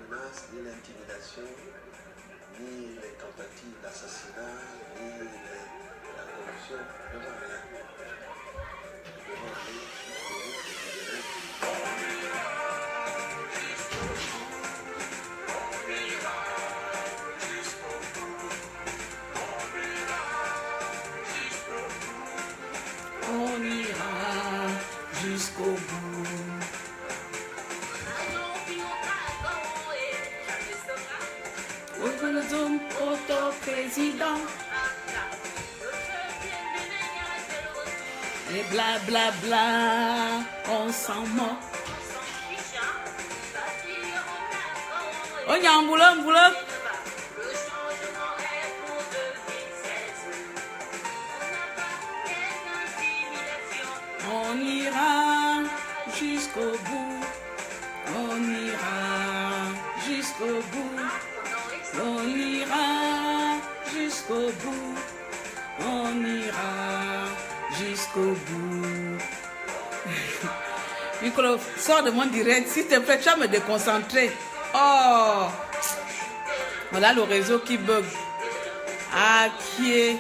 menaces, ni l'intimidation, ni les tentatives d'assassinat, ni la corruption. Nous n'avons rien. Nous devons aller On ira jusqu'au bout. Président et bla bla bla, on s'en moque. On y a un boulot. On ira jusqu'au bout. On ira jusqu'au bout. On ira jusqu'au bout. On ira jusqu'au bout. Nicolas, sors de mon direct. S'il te plaît, tu vas me déconcentrer. Oh! Voilà le réseau qui bug. Ah, qui est?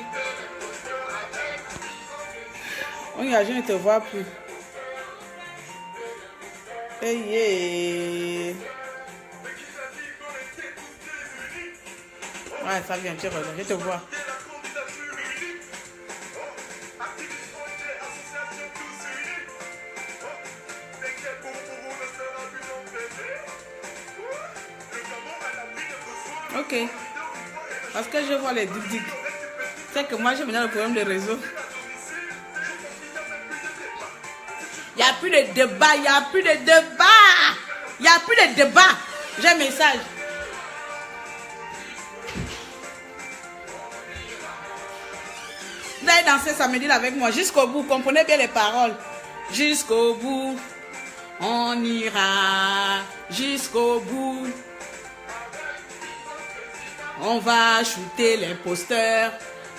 On y a, je ne te vois plus. Hey, yeah. Ouais, ça vient, tu reviens, je te vois. Ok. Parce que je vois les dig-dig. C'est que moi, j'ai maintenant le problème de réseau. Il n'y a plus de débat, il n'y a plus de débat. Il n'y a plus de débat. J'ai un message. Vous allez danser samedi là avec moi jusqu'au bout. Comprenez bien les paroles. Jusqu'au bout. On ira jusqu'au bout. On va shooter l'imposteur.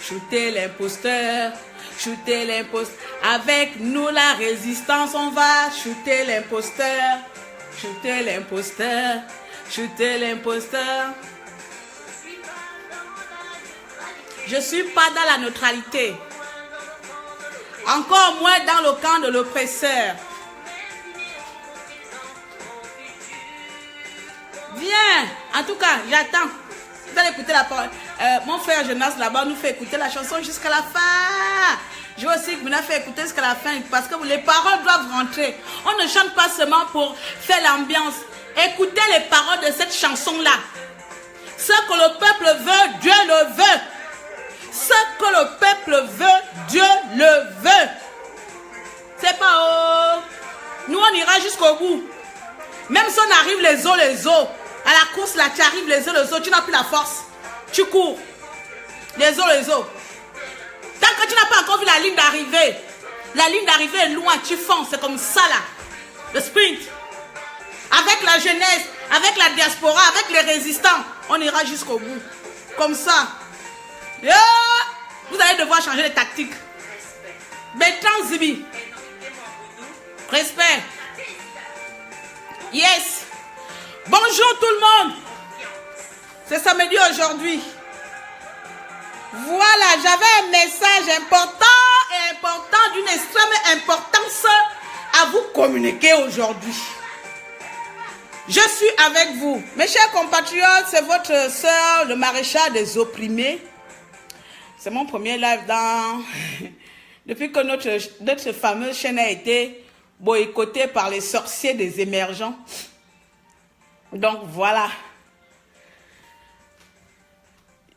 Shooter l'imposteur. Shooter l'imposteur. Avec nous la résistance, on va shooter l'imposteur. Shooter l'imposteur. Shooter l'imposteur. Je ne suis pas dans la neutralité. Encore moins dans le camp de l'oppresseur. Viens. En tout cas, j'attends. Vous allez écouter la parole. Mon frère Jonas là-bas nous fait écouter la chanson jusqu'à la fin. Je veux aussi que vous nous fait écouter jusqu'à la fin parce que les paroles doivent rentrer. On ne chante pas seulement pour faire l'ambiance. Écoutez les paroles de cette chanson-là. Ce que le peuple veut, Dieu le veut. Ce que le peuple veut, Dieu le veut. C'est pas oh. Nous on ira jusqu'au bout. Même si on arrive les os. À la course là, tu arrives les os, tu n'as plus la force. Tu cours. Les os. Tant que tu n'as pas encore vu la ligne d'arrivée. La ligne d'arrivée est loin, tu fonces, c'est comme ça là. Le sprint. Avec la jeunesse, avec la diaspora, avec les résistants, on ira jusqu'au bout. Comme ça. Yeah. Vous allez devoir changer de tactique. Bertrand Zibi. Respect. Yes. Bonjour tout le monde. C'est samedi aujourd'hui. Voilà, j'avais un message important d'une extrême importance à vous communiquer aujourd'hui. Je suis avec vous. Mes chers compatriotes, c'est votre soeur, le maréchal des opprimés. C'est mon premier live depuis que notre fameuse chaîne a été boycottée par les sorciers des émergents. Donc voilà.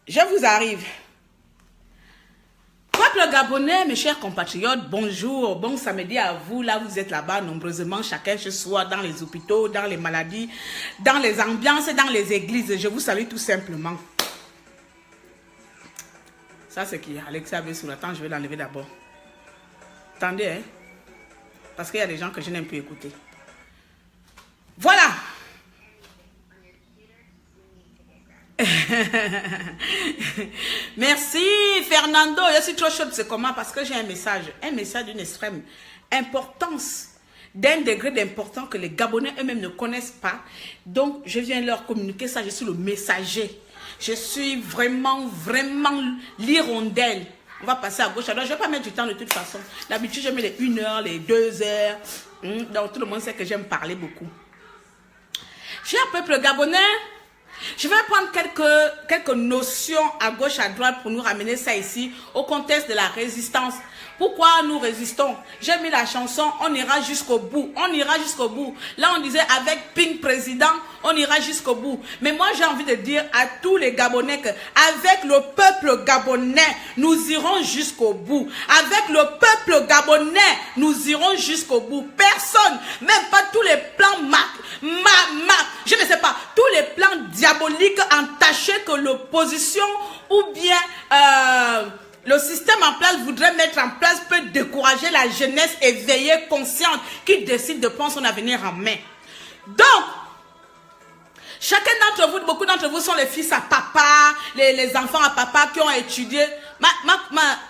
Je vous arrive. Peuple gabonais, mes chers compatriotes, bonjour, bon samedi à vous. Là, vous êtes là-bas nombreusement, chacun chez soi, dans les hôpitaux, dans les maladies, dans les ambiances, dans les églises. Je vous salue tout simplement. Ça, c'est qui? Alexia avait sous la tente, je vais l'enlever d'abord. Attendez, hein? Parce qu'il y a des gens que je n'aime plus écouter. Voilà. Merci Fernando, je suis trop chaude, c'est comment? Parce que j'ai un message d'une extrême importance. d'un degré d'importance que les Gabonais eux-mêmes ne connaissent pas. Donc, je viens leur communiquer ça. Je suis le messager. Je suis vraiment l'hirondelle. On va passer à gauche, à droite. Je ne vais pas mettre du temps de toute façon. D'habitude, je mets les 1 heure, les 2 heures. Donc, tout le monde sait que j'aime parler beaucoup. Cher peuple gabonais, je vais prendre quelques notions à gauche, à droite pour nous ramener ça ici au contexte de la résistance. Pourquoi nous résistons? J'ai mis la chanson, on ira jusqu'au bout. On ira jusqu'au bout. Là, on disait avec Pink Président, on ira jusqu'au bout. Mais moi, j'ai envie de dire à tous les Gabonais que avec le peuple gabonais, nous irons jusqu'au bout. Avec le peuple gabonais, nous irons jusqu'au bout. Personne, même pas tous les plans je ne sais pas, tous les plans diaboliques entachés que l'opposition ou bien le système en place voudrait mettre en place peut décourager la jeunesse éveillée, consciente, qui décide de prendre son avenir en main. Donc, chacun d'entre vous, beaucoup d'entre vous sont les fils à papa, les enfants à papa qui ont étudié.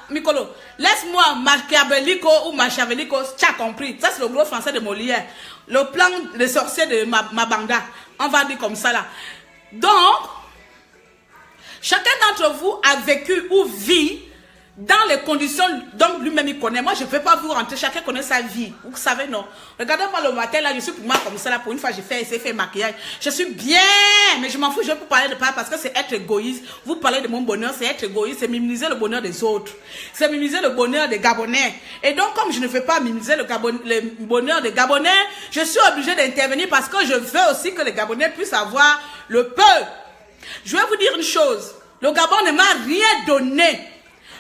Mikolo, laisse-moi Machiavellico ou Machiavellico, tu as compris. Ça, c'est le gros français de Molière. Le plan des sorciers de Mabanda. On va dire comme ça là. Donc, chacun d'entre vous a vécu ou vit dans les conditions dont lui-même il connaît. Moi, je ne vais pas vous rentrer. Chacun connaît sa vie. Vous savez, non? Regardez-moi le matin, là, je suis pour moi comme ça, là. Pour une fois, j'ai fait maquillage. Je suis bien, mais je m'en fous. Je vais vous parler de ça parce que c'est être égoïste. Vous parlez de mon bonheur, c'est être égoïste. C'est minimiser le bonheur des autres. C'est minimiser le bonheur des Gabonais. Et donc, comme je ne veux pas minimiser le bonheur des Gabonais, je suis obligée d'intervenir parce que je veux aussi que les Gabonais puissent avoir le peu. Je vais vous dire une chose. Le Gabon ne m'a rien donné.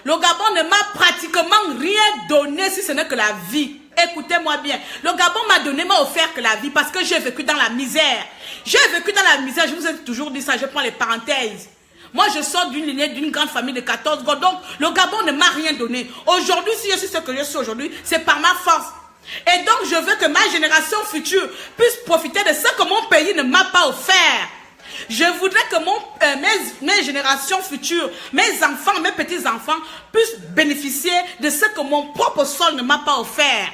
Le Gabon ne m'a pratiquement rien donné si ce n'est que la vie. Écoutez-moi bien. Le Gabon m'a offert que la vie parce que j'ai vécu dans la misère. J'ai vécu dans la misère. Je vous ai toujours dit ça. Je prends les parenthèses. Moi, je sors d'une lignée, d'une grande famille de 14 gars. Donc, le Gabon ne m'a rien donné. Aujourd'hui, si je suis ce que je suis aujourd'hui, c'est par ma force. Et donc, je veux que ma génération future puisse profiter de ce que mon pays ne m'a pas offert. Je voudrais que mes générations futures, mes enfants, mes petits-enfants puissent bénéficier de ce que mon propre sol ne m'a pas offert.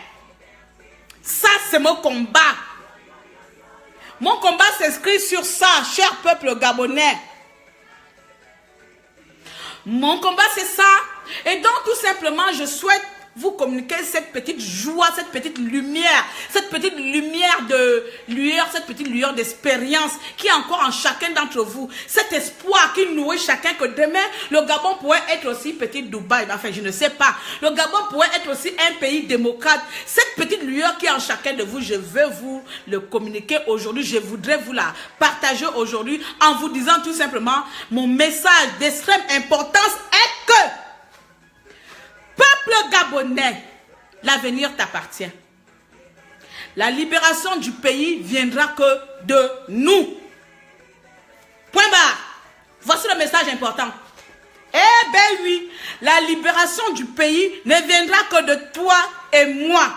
Ça, c'est mon combat. Mon combat s'inscrit sur ça, cher peuple gabonais. Mon combat, c'est ça. Et donc, tout simplement, je souhaite vous communiquer cette petite joie, cette petite lumière de lueur, cette petite lueur d'expérience qui est encore en chacun d'entre vous. Cet espoir qui nourrit chacun que demain, le Gabon pourrait être aussi petit Dubaï. Enfin, je ne sais pas. Le Gabon pourrait être aussi un pays démocrate. Cette petite lueur qui est en chacun de vous, je veux vous le communiquer aujourd'hui. Je voudrais vous la partager aujourd'hui en vous disant tout simplement, mon message d'extrême importance est que peuple gabonais, l'avenir t'appartient. La libération du pays viendra que de nous. Point barre. Voici le message important. Eh bien oui, la libération du pays ne viendra que de toi et moi.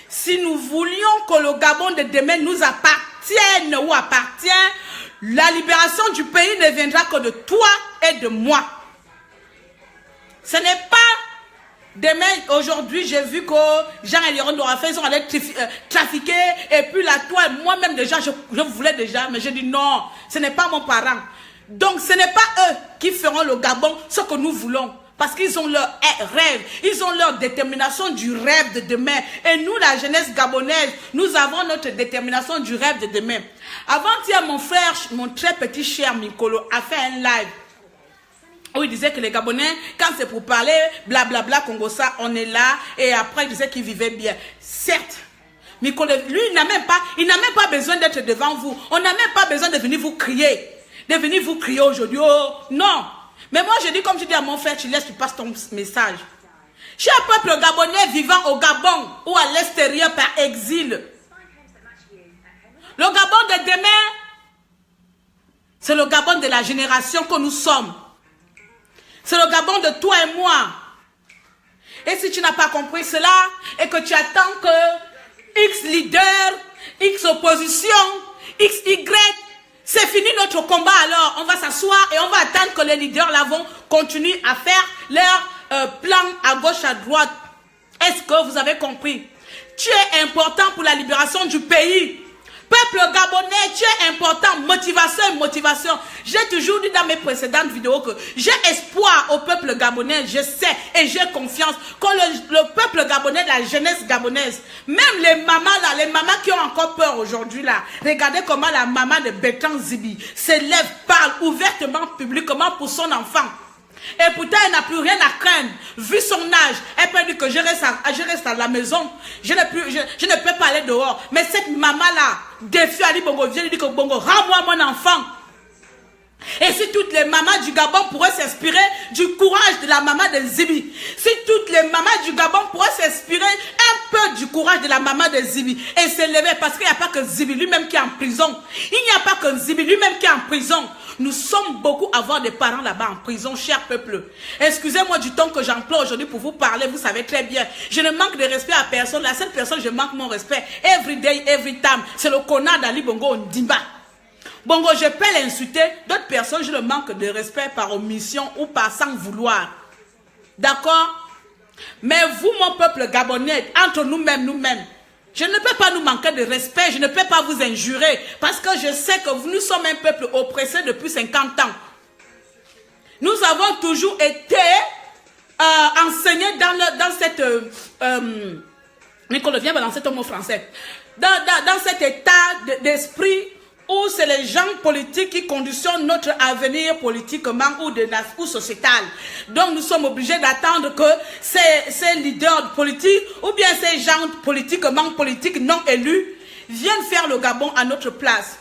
Si nous voulions que le Gabon de demain nous appartienne ou appartient, la libération du pays ne viendra que de toi et de moi. Ce n'est pas demain, aujourd'hui, j'ai vu que Jean et Léon Dorafé, ils ont allé trafiquer, et puis la toile, moi-même déjà, je voulais déjà, mais j'ai dit non, ce n'est pas mon parent. Donc, ce n'est pas eux qui feront le Gabon ce que nous voulons. Parce qu'ils ont leur rêve, ils ont leur détermination du rêve de demain. Et nous, la jeunesse gabonaise, nous avons notre détermination du rêve de demain. Avant-hier, mon frère, mon très petit cher Mikolo, a fait un live où il disait que les Gabonais, quand c'est pour parler, blablabla, Congo-ça, on est là. Et après, il disait qu'il vivait bien. Certes, Mikolo, lui, il n'a même pas besoin d'être devant vous. On n'a même pas besoin de venir vous crier. De venir vous crier aujourd'hui. Oh, non. Mais moi, je dis, comme je dis à mon frère, tu passes ton message. Cher peuple gabonais vivant au Gabon ou à l'extérieur par exil. Le Gabon de demain, c'est le Gabon de la génération que nous sommes. C'est le Gabon de toi et moi. Et si tu n'as pas compris cela et que tu attends que X leader, X opposition, X, Y, c'est fini notre combat alors. On va s'asseoir et on va attendre que les leaders là vont continuer à faire leur plan à gauche, à droite. Est-ce que vous avez compris? Tu es important pour la libération du pays. Peuple gabonais, tu es important. Motivation. J'ai toujours dit dans mes précédentes vidéos que j'ai espoir au peuple gabonais. Je sais et j'ai confiance que le peuple gabonais, la jeunesse gabonaise, même les mamans là, les mamans qui ont encore peur aujourd'hui là, regardez comment la maman de Bertrand Zibi s'élève, parle ouvertement, publiquement pour son enfant. Et pourtant, elle n'a plus rien à craindre. Vu son âge, elle peut dire que je reste à la maison. Je ne peux pas aller dehors. Mais cette maman-là, défie Ali Bongo, vient lui dire que Bongo, rends-moi mon enfant. Et si toutes les mamans du Gabon pourraient s'inspirer du courage de la maman de Zibi, si toutes les mamans du Gabon pourraient s'inspirer un peu du courage de la maman de Zibi et s'élever, parce qu'il n'y a pas que Zibi lui-même qui est en prison. Il n'y a pas que Zibi lui-même qui est en prison. Nous sommes beaucoup à avoir des parents là-bas en prison, cher peuple. Excusez-moi du temps que j'emploie aujourd'hui pour vous parler, vous savez très bien. Je ne manque de respect à personne. La seule personne, je manque mon respect. Every day, every time. C'est le connard d'Ali Bongo Ondimba. Bongo, je peux l'insulter. D'autres personnes, je le manque de respect par omission ou par sans vouloir. D'accord? Mais vous, mon peuple gabonais, entre nous-mêmes, je ne peux pas nous manquer de respect, je ne peux pas vous injurer, parce que je sais que nous sommes un peuple oppressé depuis 50 ans. Nous avons toujours été enseignés dans cette... Nicole, viens balancer ton mot français. Dans cet état d'esprit où c'est les gens politiques qui conditionnent notre avenir politiquement ou sociétal. Donc nous sommes obligés d'attendre que ces leaders politiques ou bien ces gens politiquement politiques non élus viennent faire le Gabon à notre place.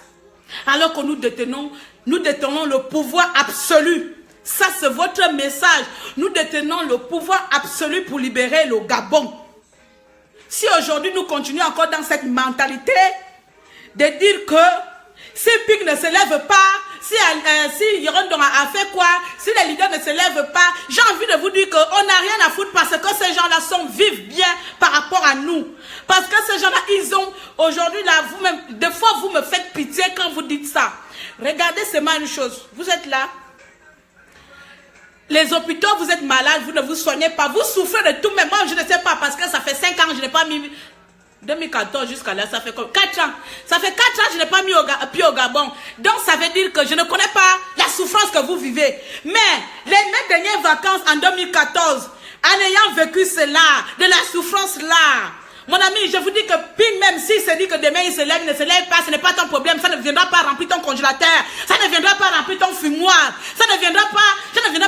Alors que nous détenons le pouvoir absolu. Ça c'est votre message. Nous détenons le pouvoir absolu pour libérer le Gabon. Si aujourd'hui nous continuons encore dans cette mentalité de dire que si PIC ne se lève pas, si Yorondon a fait quoi, si les leaders ne se lèvent pas, j'ai envie de vous dire qu'on n'a rien à foutre parce que ces gens-là vivent bien par rapport à nous. Parce que ces gens-là, ils ont, aujourd'hui là, vous-même, des fois vous me faites pitié quand vous dites ça. Regardez seulement une chose, vous êtes là, les hôpitaux, vous êtes malade, vous ne vous soignez pas, vous souffrez de tout, mais moi je ne sais pas parce que ça fait 5 ans, je n'ai pas mis... 2014 jusqu'à là, ça fait comme 4 ans. Ça fait 4 ans que je n'ai pas mis pied au Gabon. Donc ça veut dire que je ne connais pas la souffrance que vous vivez. Mais mes dernières vacances en 2014, en ayant vécu cela, de la souffrance là, mon ami, je vous dis que Ping, même s'il se dit que demain il se lève, il ne se lève pas, ce n'est pas ton problème. Ça ne viendra pas remplir ton congélateur. Ça ne viendra pas remplir ton fumoir. Ça ne viendra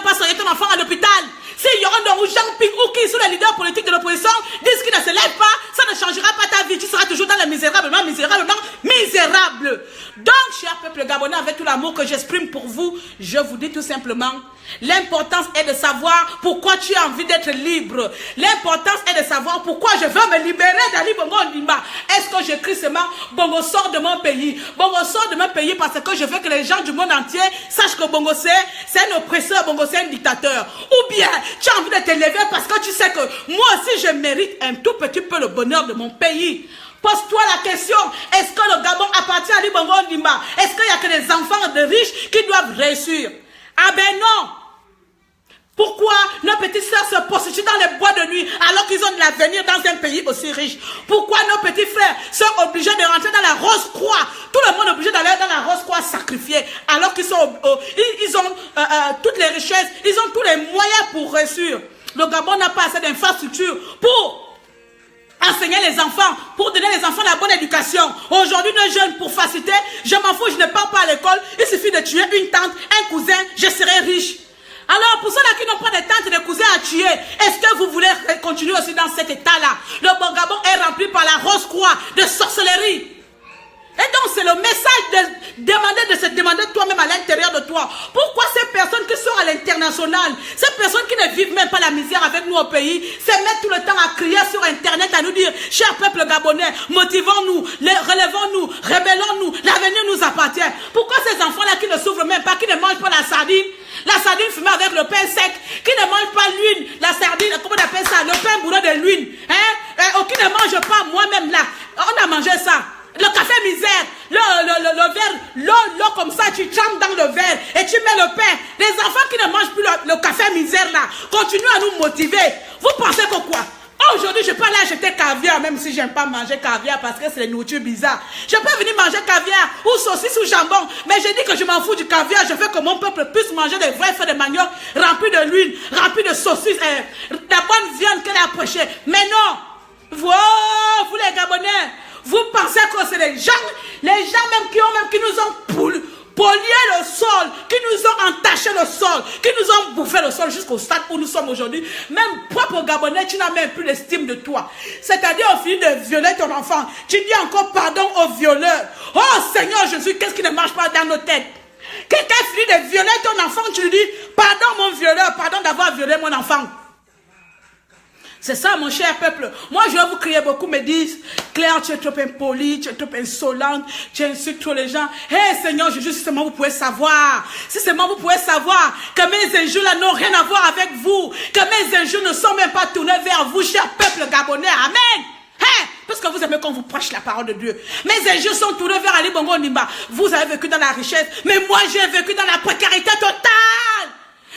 pas soigner ton enfant à l'hôpital. Si Yorondon ou Jean Ping ou qui sont les leaders politiques de l'opposition disent qu'ils ne se lèvent pas, ça ne changera pas ta vie. Tu seras toujours dans le misérablement. Donc, cher peuple gabonais, avec tout l'amour que j'exprime pour vous, je vous dis tout simplement, l'importance est de savoir pourquoi tu as envie d'être libre. L'importance est de savoir pourquoi je veux me libérer d'Ali Bongo Ondimba. Est-ce que je crie seulement Bongo sort de mon pays? Bongo sort de mon pays parce que je veux que les gens du monde entier sachent que Bongo c'est un oppresseur, Bongo c'est un dictateur. Ou bien tu as envie de te lever parce que tu sais que moi aussi je mérite un tout petit peu le bonheur de mon pays. Pose-toi la question, est-ce que le Gabon appartient à Ali Bongo Ondimba? Est-ce qu'il n'y a que les enfants de riches qui doivent réussir? Ah ben non! Pourquoi nos petites sœurs se prostituent dans les bois de nuit alors qu'ils ont de l'avenir dans un pays aussi riche? Pourquoi nos petits frères sont obligés de rentrer dans la Rose-Croix? Tout le monde est obligé d'aller dans la Rose-Croix sacrifier alors qu'ils sont, ils ont toutes les richesses, ils ont tous les moyens pour réussir. Le Gabon n'a pas assez d'infrastructures pour enseigner les enfants, pour donner les enfants la bonne éducation. Aujourd'hui, nos jeunes, pour faciliter, je m'en fous, je ne pars pas à l'école, il suffit de tuer une tante, un cousin, je serai riche. Alors, pour ceux-là qui n'ont pas de tantes et de cousins à tuer, est-ce que vous voulez continuer aussi dans cet état-là? Le Gabon est rempli par la Rose-Croix de sorcellerie. Et donc, c'est le message de se demander toi-même à l'intérieur de toi. Pourquoi ces personnes qui sont à l'international, ces personnes qui ne vivent même pas la misère avec nous au pays, se mettent tout le temps à crier sur Internet, à nous dire, cher peuple gabonais, motivons-nous, relevons-nous, rébellons-nous, l'avenir nous appartient. Pourquoi ces enfants-là qui ne souffrent même pas, qui ne mangent pas la sardine fumée avec le pain sec, qui ne mangent pas l'huile, la sardine, comment on appelle ça, le pain bourré de l'huile, qui ne mange pas, moi-même là, on a mangé ça. Le café misère, le verre, l'eau comme ça, tu trempes dans le verre et tu mets le pain. Les enfants qui ne mangent plus le café misère là, continuent à nous motiver. Vous pensez que quoi? aujourd'hui, je peux aller acheter caviar, même si j'aime pas manger caviar parce que c'est une nourriture bizarre. Je peux venir manger caviar ou saucisse ou jambon, mais je dis que je m'en fous du caviar. Je veux que mon peuple puisse manger des vrais feux de manioc remplis de l'huile, remplis de saucisses, la bonne viande qu'elle a prêchée. Mais non, vous les Gabonais, vous pensez que c'est les gens même qui nous ont pollué le sol, qui nous ont entaché le sol, qui nous ont bouffé le sol jusqu'au stade où nous sommes aujourd'hui. Même propre Gabonais, tu n'as même plus l'estime de toi. C'est-à-dire au fini de violer ton enfant, tu dis encore pardon au violeur. Oh Seigneur Jésus, qu'est-ce qui ne marche pas dans nos têtes? Quelqu'un finit de violer ton enfant, tu lui dis pardon mon violeur, pardon d'avoir violé mon enfant. C'est ça, mon cher peuple. Moi, je vais vous crier beaucoup, me disent, Claire, tu es trop impolie, tu es trop insolente, tu insultes trop les gens. Hé, Seigneur Jésus, si seulement vous pouvez savoir, si seulement vous pouvez savoir que mes injures-là n'ont rien à voir avec vous, que mes injures ne sont même pas tournées vers vous, cher peuple gabonais. Amen. Hey, parce que vous aimez qu'on vous prêche la parole de Dieu. Mes injures sont tournées vers Ali Bongo Nimba. Vous avez vécu dans la richesse, mais moi, j'ai vécu dans la précarité totale.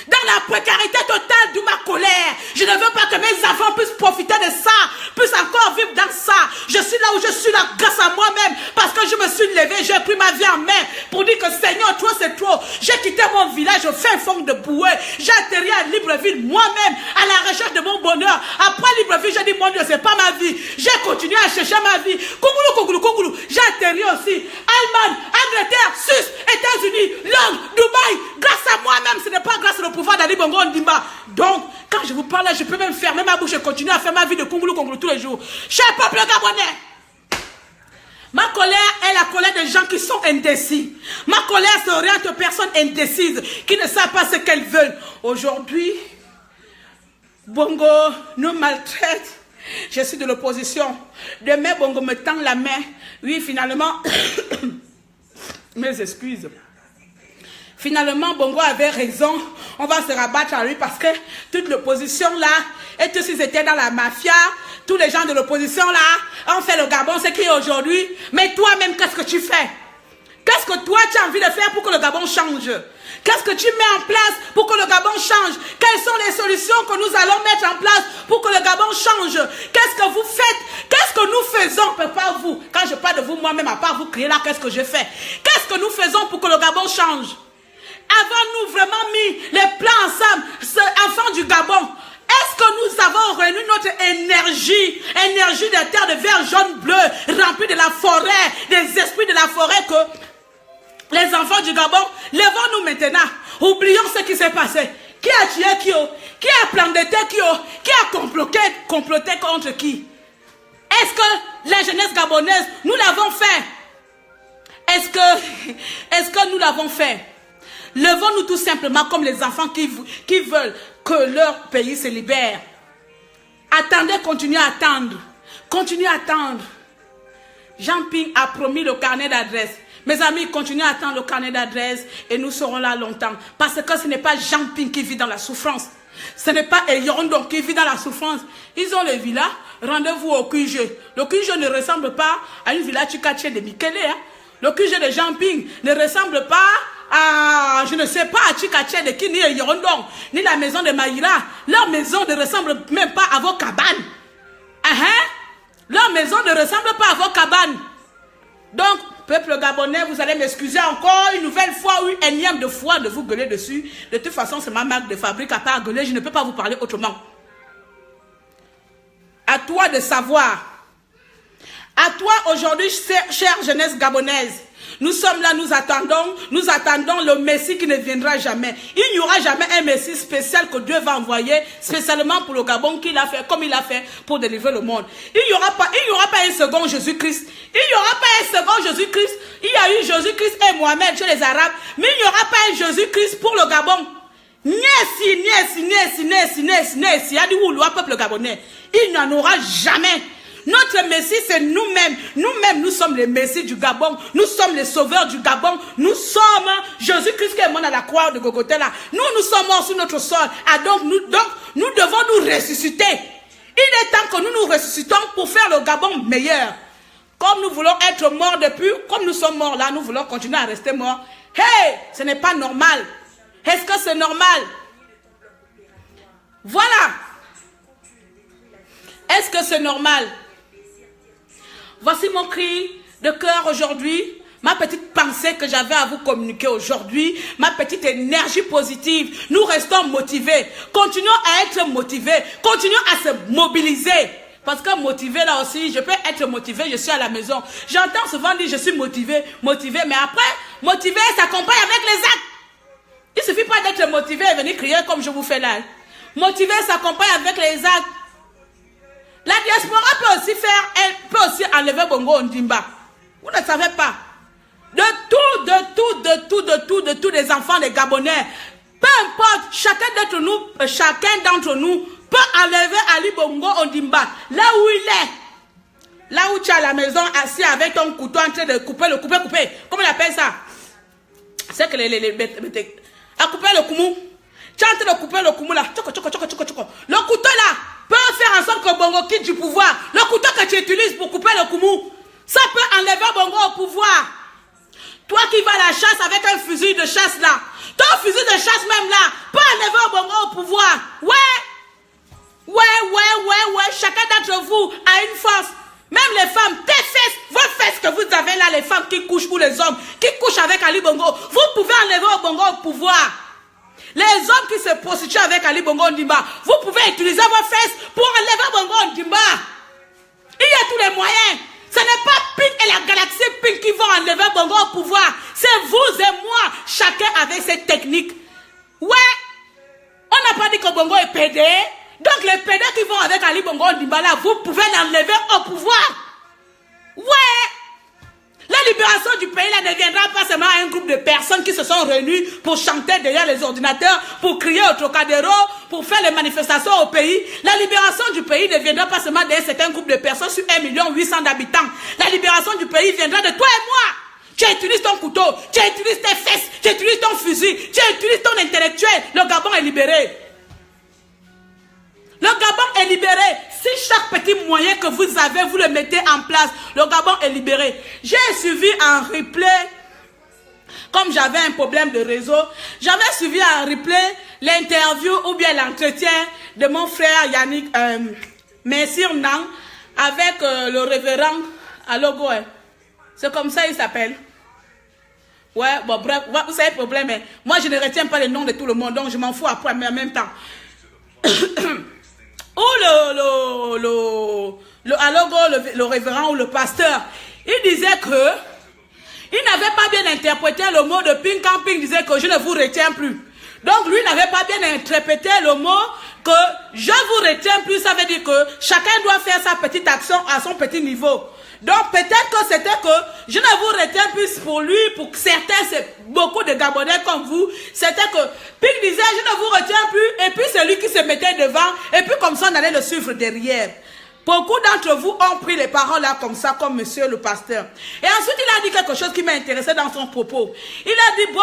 Dans la précarité totale de ma colère. Je ne veux pas que mes enfants puissent profiter de ça, puissent encore vivre dans ça. Je suis là où je suis là grâce à moi-même, parce que je me suis levé, j'ai pris ma vie en main pour dire que Seigneur, toi c'est trop. J'ai quitté mon village au fin fond de Boué. J'ai atterri à Libreville moi-même, à la recherche de mon bonheur. Après Libreville, j'ai dit mon Dieu, c'est pas ma vie. J'ai continué à chercher ma vie. Kougoulou. J'ai atterri aussi. Allemagne, Angleterre, Suisse, États-Unis, Londres, Dubaï. Grâce à moi-même, ce n'est pas grâce au pouvoir d'Ali Bongo Ondimba. Donc, quand je vous parle là, je peux même fermer ma bouche et continuer à faire ma vie de Kougoulou tous les jours. Cher peuple gabonais, ma colère est la colère des gens qui sont indécis. Ma colère s'oriente aux personnes indécises qui ne savent pas ce qu'elles veulent. Aujourd'hui, Bongo nous maltraite. Je suis de l'opposition. Demain, Bongo me tend la main. Oui, finalement, mes excuses. Finalement, Bongo avait raison. On va se rabattre à lui parce que toute l'opposition là, et tous ils étaient dans la mafia, tous les gens de l'opposition là, ont fait le Gabon, ce qui est aujourd'hui. Mais toi-même, qu'est-ce que tu fais? Qu'est-ce que toi, tu as envie de faire pour que le Gabon change? Qu'est-ce que tu mets en place pour que le Gabon change? Quelles sont les solutions que nous allons mettre en place pour que le Gabon change? Qu'est-ce que vous faites? Qu'est-ce que nous faisons? Pas vous. Quand je parle de vous, moi-même, à part vous crier là, qu'est-ce que je fais? Qu'est-ce que nous faisons pour que le Gabon change? Avons-nous vraiment mis les plans ensemble, enfants du Gabon? Est-ce que nous avons réuni notre énergie des terres de verre jaune bleu, remplie de la forêt, des esprits de la forêt que les enfants du Gabon, levons-nous maintenant, oublions ce qui s'est passé. Qui a tué qui? Qui a planté qui? Qui a comploté contre qui? Est-ce que la jeunesse gabonaise, nous l'avons fait? Est-ce que nous l'avons fait? Levons-nous tout simplement comme les enfants qui veulent que leur pays se libère. Attendez, continuez à attendre. Continuez à attendre. Jean Ping a promis le carnet d'adresse. Mes amis, continuez à attendre le carnet d'adresse et nous serons là longtemps. Parce que ce n'est pas Jean Ping qui vit dans la souffrance. Ce n'est pas Eyondon qui vit dans la souffrance. Ils ont les villas. Rendez-vous au QG. Le QG ne ressemble pas à une villa Chikaché de Mikele. Hein? Le QG de Jean Ping ne ressemble pas à, je ne sais pas, à Chikaché de qui, ni Eyondon, ni la maison de Maïra. Leur maison ne ressemble même pas à vos cabanes. Leur maison ne ressemble pas à vos cabanes. Donc, peuple gabonais, vous allez m'excuser encore une nouvelle fois ou une énième de fois de vous gueuler dessus. De toute façon, c'est ma marque de fabrique. À part gueuler, je ne peux pas vous parler autrement. À toi de savoir. À toi aujourd'hui, chère jeunesse gabonaise. Nous sommes là, nous attendons le Messie qui ne viendra jamais. Il n'y aura jamais un Messie spécial que Dieu va envoyer, spécialement pour le Gabon, qu'il a fait, comme il a fait pour délivrer le monde. Il n'y aura pas un second Jésus-Christ. Il n'y aura pas un second Jésus-Christ. Il y a eu Jésus-Christ et Mohamed chez les Arabes, mais il n'y aura pas un Jésus-Christ pour le Gabon. Peuple gabonais. Il n'y en aura jamais. Notre Messie, c'est nous-mêmes. Nous-mêmes, nous sommes les Messies du Gabon. Nous sommes les sauveurs du Gabon. Nous sommes Jésus-Christ qui est mort à la croix de Golgotha là. Nous sommes morts sur notre sol. Donc, nous devons nous ressusciter. Il est temps que nous nous ressuscitons pour faire le Gabon meilleur. Comme nous voulons être morts depuis, comme nous sommes morts là, nous voulons continuer à rester morts. Hey, ce n'est pas normal. Est-ce que c'est normal? Voilà. Est-ce que c'est normal? Voici mon cri de cœur aujourd'hui. Ma petite pensée que j'avais à vous communiquer aujourd'hui, ma petite énergie positive. Nous restons motivés. Continuons à être motivés. Continuons à se mobiliser. Parce que motivé là aussi, je peux être motivé, je suis à la maison. J'entends souvent dire je suis motivé, mais après, motivé s'accompagne avec les actes. Il ne suffit pas d'être motivé et venir crier comme je vous fais là. Motivé s'accompagne avec les actes. La diaspora peut aussi enlever Bongo Ondimba. Vous ne savez pas. De tous les enfants des Gabonais, peu importe, chacun d'entre nous peut enlever Ali Bongo Ondimba là où il est. Là où tu es à la maison assis avec ton couteau en train de couper. Comment on appelle ça? C'est que à couper le koumou. Tu es en train de couper le koumou là. Le couteau là peut faire en sorte que Bongo quitte du pouvoir. Le couteau que tu utilises pour couper le koumou, ça peut enlever Bongo au pouvoir. Toi qui vas à la chasse avec un fusil de chasse là, ton fusil de chasse même là, peut enlever Bongo au pouvoir. Ouais, chacun d'entre vous a une force. Même les femmes, tes fesses, vos fesses que vous avez là, les femmes qui couchent ou les hommes qui couchent avec Ali Bongo, vous pouvez enlever Bongo au pouvoir. Les hommes qui se prostituent avec Ali Bongo Ondimba, vous pouvez utiliser vos fesses pour enlever Bongo Ondimba. Il y a tous les moyens. Ce n'est pas Pink et la galaxie Pink qui vont enlever Bongo au pouvoir. C'est vous et moi, chacun avec cette technique. Ouais, on n'a pas dit que Bongo est pédé. Donc les pédés qui vont avec Ali Bongo Ondimba là, vous pouvez l'enlever au pouvoir. Ouais. La libération du pays là ne viendra pas seulement à un groupe de personnes qui se sont réunies pour chanter derrière les ordinateurs, pour crier au Trocadéro, pour faire les manifestations au pays. La libération du pays ne viendra pas seulement d'un certain groupe de personnes sur 1,8 million d'habitants. La libération du pays viendra de toi et moi. Tu utilises ton couteau, tu utilises tes fesses, tu utilises ton fusil, tu utilises ton intellectuel. Le Gabon est libéré. Le Gabon est libéré. Si chaque petit moyen que vous avez, vous le mettez en place, le Gabon est libéré. J'ai suivi en replay, comme j'avais un problème de réseau, j'avais suivi en replay l'interview ou bien l'entretien de mon frère Yannick Messire Nang avec le révérend Alogo. C'est comme ça il s'appelle. Ouais, bon bref, vous savez le problème. Moi je ne retiens pas les noms de tout le monde, donc je m'en fous après, mais en même temps. Ou le révérend ou le pasteur, il disait que il n'avait pas bien interprété le mot de Pink quand Pink disait que je ne vous retiens plus. Donc lui n'avait pas bien interprété le mot que je vous retiens plus, ça veut dire que chacun doit faire sa petite action à son petit niveau. Donc peut-être que c'était que je ne vous retiens plus pour lui, pour certains, c'est beaucoup de Gabonais comme vous, c'était que Pink disait je ne vous retiens plus, et puis c'est lui qui se mettait devant, et puis comme ça on allait le suivre derrière. Beaucoup d'entre vous ont pris les paroles là comme ça, comme monsieur le pasteur. Et ensuite il a dit quelque chose qui m'a intéressé dans son propos. Il a dit bon,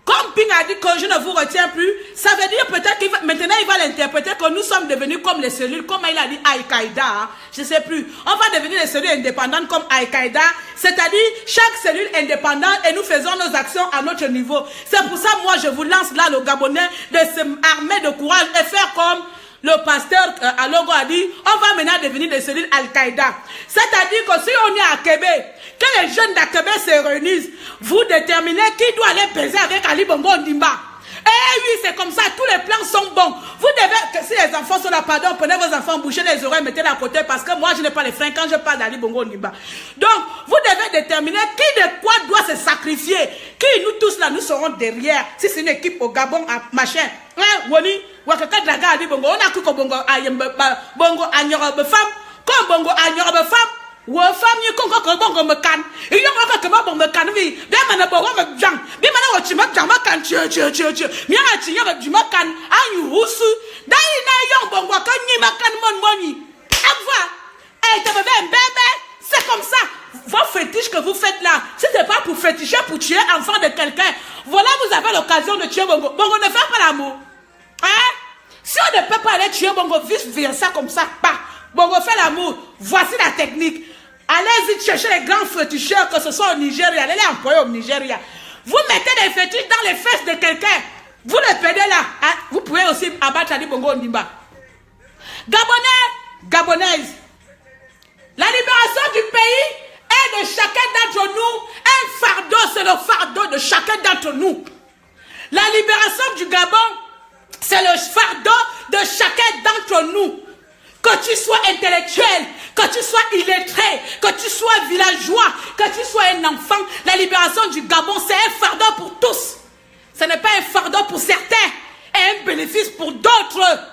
comme Ping a dit que je ne vous retiens plus, ça veut dire peut-être qu'il maintenant il va l'interpréter que nous sommes devenus comme les cellules, comme il a dit Al-Qaïda, hein, je ne sais plus. On va devenir des cellules indépendantes comme Al-Qaïda, c'est-à-dire chaque cellule indépendante et nous faisons nos actions à notre niveau. C'est pour ça moi je vous lance là le Gabonais de s'armer de courage et faire comme le pasteur Alogo a dit, on va maintenant devenir des cellules Al-Qaïda. C'est-à-dire que si on est à Québec, que les jeunes d'Akébé se réunissent, vous déterminez qui doit aller peser avec Ali Bongo Ondimba. Eh oui, c'est comme ça, tous les plans sont bons. Vous devez, si les enfants sont là, pardon, prenez vos enfants, bouchez les oreilles, mettez-les à côté, parce que moi, je n'ai pas les freins quand je parle d'Ali Bongo Ondimba. Donc, vous devez déterminer qui de quoi doit se sacrifier. Qui, nous tous là, nous serons derrière. Si c'est une équipe au Gabon, machin. Hein, Woni, Wakaka Draga Ali Bongo, on a cru que Bongo Agnorobe femme, comme Bongo Agnorobe femme. Ou femme ni kongo ko bongo me kan e yo ko ke bongo me kan vi be mana bo me jang bi mana wo chi me jang ma kan chi mi a chi yo be ma kan anyu husu dai na yo bongo ko ni ma kan mon moni avoir te bébé c'est comme ça vos fétiches que vous faites là si c'est pas pour féticher pour tuer enfant de quelqu'un voilà vous avez l'occasion de tuer bongo ne fait pas l'amour hein si on ne peut pas aller tuer bongo vice versa comme ça pas bongo fait l'amour voici la technique. Allez-y chercher les grands féticheurs, que ce soit au Nigeria. Allez les employer au Nigeria. Vous mettez des fétiches dans les fesses de quelqu'un. Vous les pédez là. Hein? Vous pouvez aussi abattre Ali Bongo Ondimba. Gabonais, gabonaise. La libération du pays est de chacun d'entre nous un fardeau, c'est le fardeau de chacun d'entre nous. La libération du Gabon, c'est le fardeau de chacun d'entre nous. Que tu sois intellectuel, que tu sois illettré, que tu sois villageois, que tu sois un enfant, la libération du Gabon, c'est un fardeau pour tous. Ce n'est pas un fardeau pour certains et un bénéfice pour d'autres.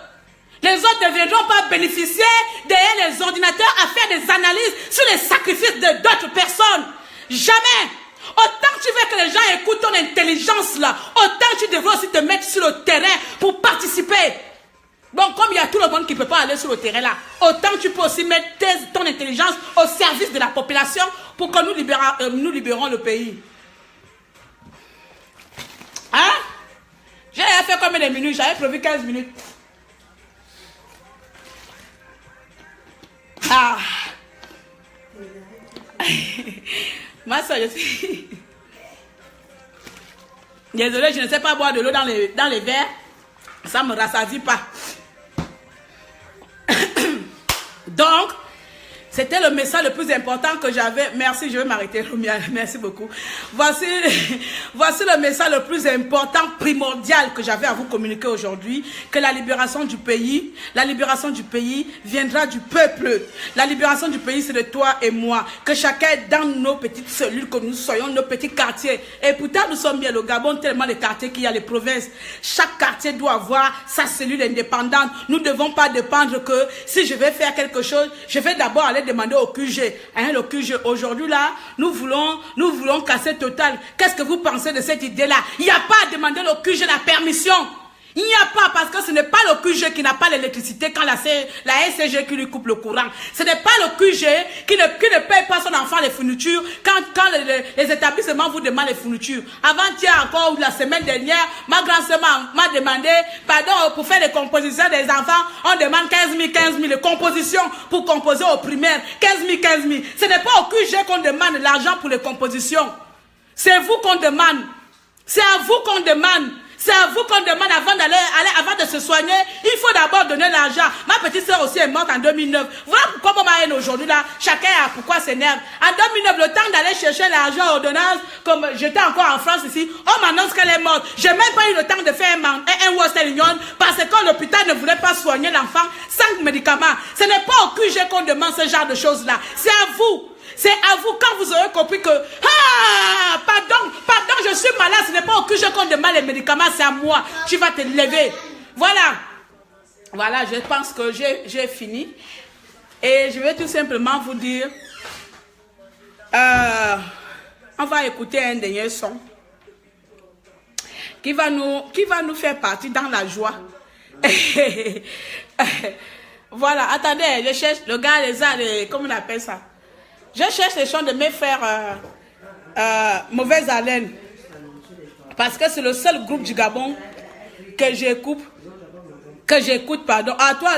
Les autres ne viendront pas bénéficier derrière les ordinateurs à faire des analyses sur les sacrifices de d'autres personnes. Jamais. Autant tu veux que les gens écoutent ton intelligence là, autant tu devrais aussi te mettre sur le terrain pour participer. Bon, comme il y a tout le monde qui ne peut pas aller sur le terrain là, autant tu peux aussi mettre ton intelligence au service de la population pour que nous libérons le pays. Hein? J'avais fait combien de minutes? J'avais prévu 15 minutes. Ah! Moi, ça, je suis... Désolée, je ne sais pas boire de l'eau dans les verres. Ça ne me rassasie pas. Donc, c'était le message le plus important que j'avais. Merci, je vais m'arrêter, Rumia. Merci beaucoup. Voici le message le plus important, primordial que j'avais à vous communiquer aujourd'hui. Que la libération du pays viendra du peuple. La libération du pays, c'est de toi et moi. Que chacun dans nos petites cellules, que nous soyons, nos petits quartiers. Et pourtant, nous sommes bien au Gabon, tellement de quartiers qu'il y a les provinces. Chaque quartier doit avoir sa cellule indépendante. Nous ne devons pas dépendre que si je vais faire quelque chose, je vais d'abord aller demander au QG. Hein, le QG, aujourd'hui là, nous voulons casser Total. Qu'est-ce que vous pensez de cette idée-là? Il n'y a pas à demander au QG la permission. Il n'y a pas, parce que ce n'est pas le QG qui n'a pas l'électricité quand la SCG qui lui coupe le courant. Ce n'est pas le QG qui ne paye pas son enfant les fournitures quand les établissements vous demandent les fournitures. Avant-hier encore, ou la semaine dernière, ma grand-sœur m'a demandé, pardon, pour faire les compositions des enfants, on demande 15 000 de compositions pour composer au primaire. 15 000. Ce n'est pas au QG qu'on demande l'argent pour les compositions. C'est vous qu'on demande. C'est à vous qu'on demande. C'est à vous qu'on demande avant de se soigner. Il faut d'abord donner l'argent. Ma petite soeur aussi est morte en 2009. Voilà pourquoi ma haine aujourd'hui là. Chacun a pourquoi s'énerve. En 2009, le temps d'aller chercher l'argent aux ordonnances, comme j'étais encore en France ici, on m'annonce qu'elle est morte. J'ai même pas eu le temps de faire un Western Union parce que l'hôpital ne voulait pas soigner l'enfant sans médicaments. Ce n'est pas au QG qu'on demande ce genre de choses là. C'est à vous. C'est à vous, quand vous aurez compris que, pardon, je suis malade, ce n'est pas au QG qu'on demande les médicaments, c'est à moi. Tu vas te lever. Voilà, je pense que j'ai fini. Et je vais tout simplement vous dire, on va écouter un dernier son qui va nous faire partir dans la joie. Voilà, attendez, je cherche le gars, comment on appelle ça? Je cherche les chants de mes frères Mauvaise Haleine. Parce que c'est le seul groupe du Gabon que j'écoute. Pardon. Ah, toi,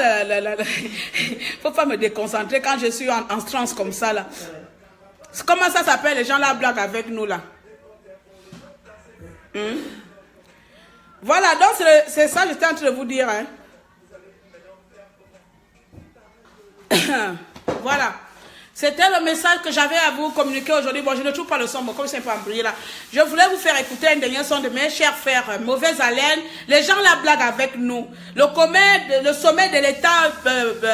faut pas me déconcentrer quand je suis en transe comme ça, là. Comment ça s'appelle, les gens là blaguent avec nous, là? Voilà, donc c'est ça que j'étais en train de vous dire, hein. Voilà. C'était le message que j'avais à vous communiquer aujourd'hui. Bon, je ne trouve pas le son, mais comme c'est pas embrouillé là. Je voulais vous faire écouter un dernier son de mes chers frères Mauvaise Haleine. Les gens là blaguent avec nous. Le sommet de l'État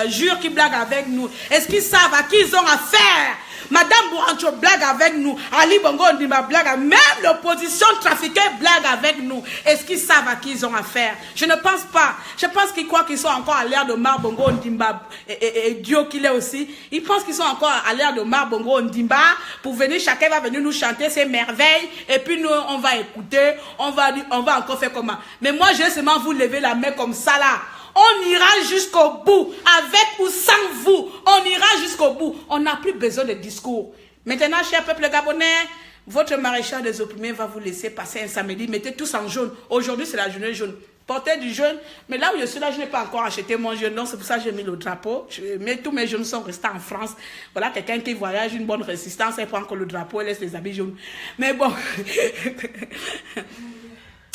jure qu'ils blaguent avec nous. Est-ce qu'ils savent à qui ils ont affaire? Madame Bourancho blague avec nous. Ali Bongo Ondimba blague. Même l'opposition trafiquée blague avec nous. Est-ce qu'ils savent à qui ils ont affaire? Je ne pense pas. Je pense qu'ils croient qu'ils sont encore à l'ère de Mar Bongo Ondimba et Dieu qu'il est aussi. Ils pensent qu'ils sont encore à l'ère de Mar Bongo Ondimba pour venir, chacun va venir nous chanter ses merveilles et puis nous on va écouter, on va encore faire comment. Mais moi je vais seulement vous lever la main comme ça là. On ira jusqu'au bout, avec ou sans vous. On ira jusqu'au bout. On n'a plus besoin de discours. Maintenant, cher peuple gabonais, votre maréchal des opprimés va vous laisser passer un samedi. Mettez tous en jaune. Aujourd'hui, c'est la journée jaune. Portez du jaune. Mais là où je suis là, je n'ai pas encore acheté mon jaune. Donc, c'est pour ça que j'ai mis le drapeau. Mais tous mes jaunes sont restés en France. Voilà, quelqu'un qui voyage, une bonne résistance, elle prend encore le drapeau, elle laisse les habits jaunes. Mais bon.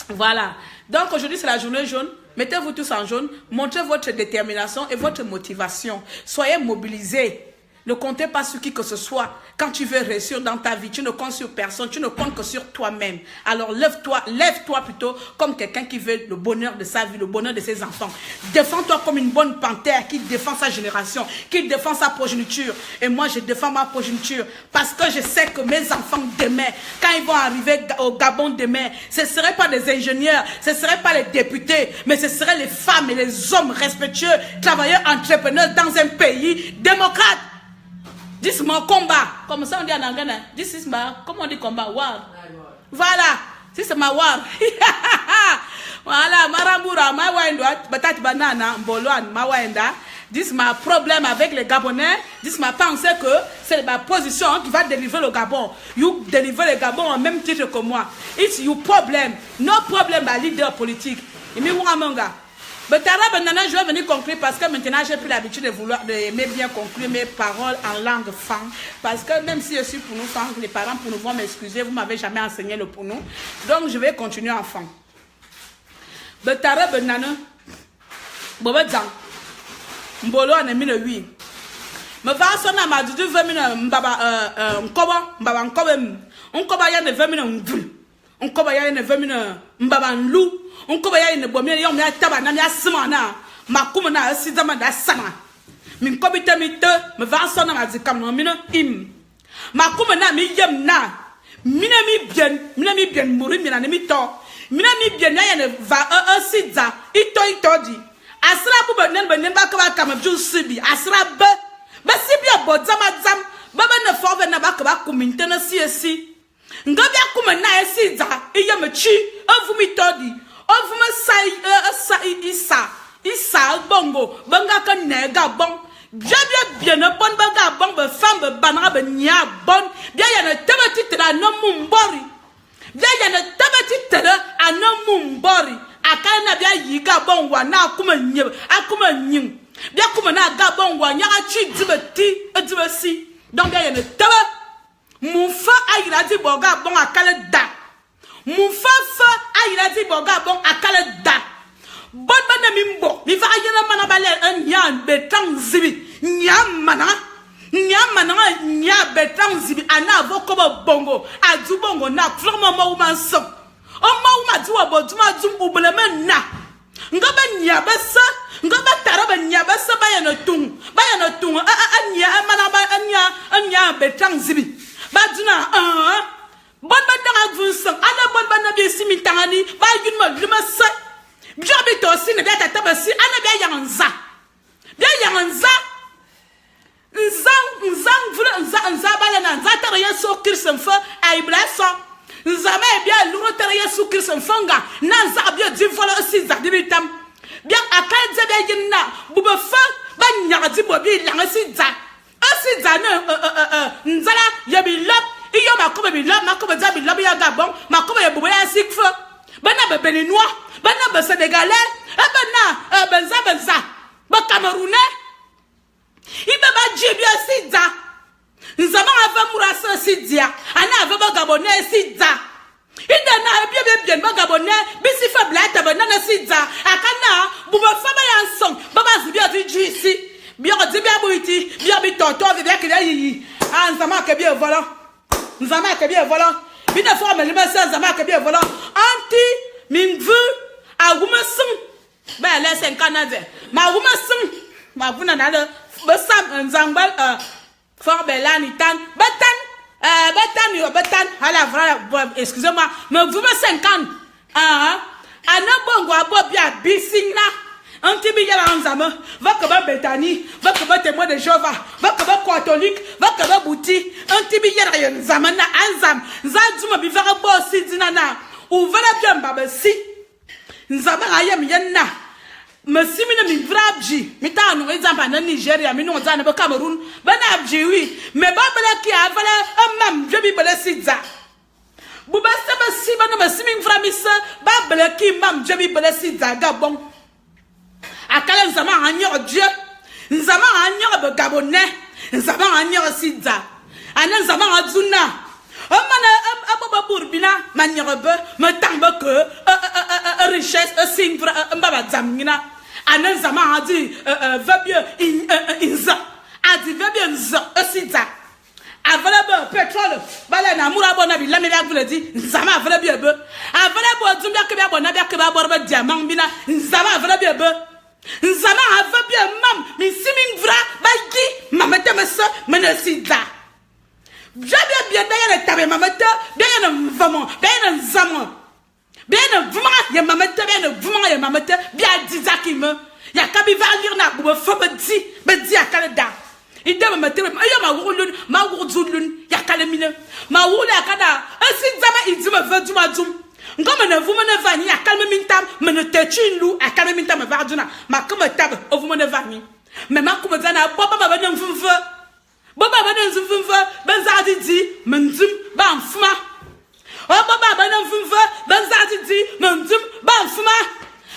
Voilà. Donc, aujourd'hui, c'est la journée jaune. Mettez-vous tous en jaune, montrez votre détermination et votre motivation. Soyez mobilisés. Ne comptez pas sur qui que ce soit. Quand tu veux réussir dans ta vie, tu ne comptes sur personne, tu ne comptes que sur toi-même. Alors lève-toi plutôt comme quelqu'un qui veut le bonheur de sa vie, le bonheur de ses enfants. Défends-toi comme une bonne panthère qui défend sa génération, qui défend sa progéniture. Et moi, je défends ma progéniture parce que je sais que mes enfants demain, quand ils vont arriver au Gabon demain, ce ne seraient pas des ingénieurs, ce ne seraient pas les députés, mais ce seraient les femmes et les hommes respectueux, travailleurs, entrepreneurs dans un pays démocrate. This is my combat. Comme ça on dit en anglais. This is my, comment on dit combat? War. Voilà. This is my war. Voilà. Marambura, ma wenda, batat banana, mboloan, ma wenda. This is my problème avec les Gabonais. This is ma pensée que c'est ma position qui va délivrer le Gabon. You deliver le Gabon en même titre que moi. It's your problem. No problem, ma leader politique. Il me manga. Je vais venir conclure parce que maintenant j'ai plus l'habitude d'aimer bien conclure mes paroles en langue fang. Parce que même si je suis pour nous fang, les parents pour nous vont m'excuser, vous ne m'avez jamais enseigné le pour nous. Donc je vais continuer en fang. Betara benana, bobedzang, mbolo anemine wi. Me va sonna ma dudu 20 minutes mbaba nkoba ya ne 20 minutes mvul. Nkoba ya ne 20 minutes mbaba nlu. On koba ne bomia yom ya taba na ya smana makuma na asidama da sama min kobita mi te me va sona ma dikam no mi no im makuma na mi yem na mina mi bien muri mina ne mi to mina mi bien ya ne va asidza ito di asra bu benen ba ka ba kam ju sibi asra ba sibi abodama zam ba ne fo na ba ka ba kuminte na siesi ngabi akuma na asidza iyem chi avumi to di Ovuma isa bongo banga ka nega bon bien bon banga bon be femme banara be nya bon bien ya ne tabati tera no mumbori bien ya ne tabati tera anom mumbori akana bia yiga bon wa na akuma nyim bien kuma na ga bon wa nya chi dibeti edibesi donc bien ya ne taba mufa ayira di boga bon akale da mon fafa ayira di boga bon akale da bon bana mimbo mi va yena mana bale en yan betang zibi nyam mana nya betang zibi ana voko bongo adu bongo na florma ma uma so o ma uma du oboduma zum ubuleme na ngaba nya besa ngaba taraba nya besa ba yana tung anya mana ba anya betang zibi ba duna bon badanga vunsan ana bon banabi simitangani ba yunma lumasa jobi to si ne biata tabasi ana bia yanza nzang bala na nzatara yesu kirsen fa aibraso nzama bia luro tara yesu kirsen fanga na nzabia di vola si zadibitam bia akadze bia yinna buba fa ba nyagati bobi langa si za na nzala yabi lop iyo makobe bi la makobe za bi la bi ya Gabon makobe bobo ya sikfo bana be béninois bana be sénégalais bana benza ba camerounais ibe ba jibia sidza nzama ava murasa sidia ana ava ba gabonais sidza ida na bien ba gabonais bisi fa blata bana sidza akana bubo fa ba yansong baba zibia di jisi bia dibia buiti bia bi toto bia kida yi nzama ke bien voilà Nzama ke bien volant. Bi na forme le message nzama ke bien volant. Anti mingvu a wumasung. Ba la 50 ma wumasung. Ma vuna na le besam nzangbal for belani tan. Betan hala vra excusez-moi. Me vuma 50. Ana bongo abo bia bising na. Anti bi yala nzama va que ba betani va que ba témoin de Jéhovah va que ba catholique va que ba bouti anti bi yala nzama na anzam nzaduma bi va bo si dinana ou va la bien baba si nzama ayem yenna me si mi mi vrabji mi ta no exemple na Nigeria mi no za na Cameroun ba na abji oui mais ba bala ki avala mam je bi bala sidza buba saba si ba no me si mi vramisa ba bala ki mam je bi bala sidza Gabon akala nzama anyo Dieu nzama anyo be Gabonais nzama anyo sidza ana nzama azuna o mana aboba burbina manyo be me tamba que richesse, singvra, mbaba zamina. Anan zama a dit, va bien, inza. A dit, va bien, osida. Avalabo, pétrole, balai na moura bonabi, la média vous le dit, zama avala bien be. Avalabo, zumbia kebia bonabia keba borba diamant bina, zama avala bien be. Zama avala bien mam, mi siming vra, baiki, mamete me so, menesida. J'avais bien d'ailleurs tabe mamete, bien un vama, bien un zama. Bien un vama, ya mamete, bien un vama, ya mamete, bien dizakime. Ya kabi va lire na boube, faut me di à Canada. Il dit ma télé, ma roulun, ma roulun, ya kalemine, ma roule à Canada. Ainsi, zama, il dit me veut du madum. Comme ne vous me vani, ya calme mintam, me ne te tue loup, à calme mintam, ma varduna, ma comme table, au vous me vani. Mais ma comme zana, papa va venir vous feu. Boba va venir vous feu, benzadidi, menzum, bam fuma. Oh, papa va venir vous feu, benzadidi, menzum, bam fuma.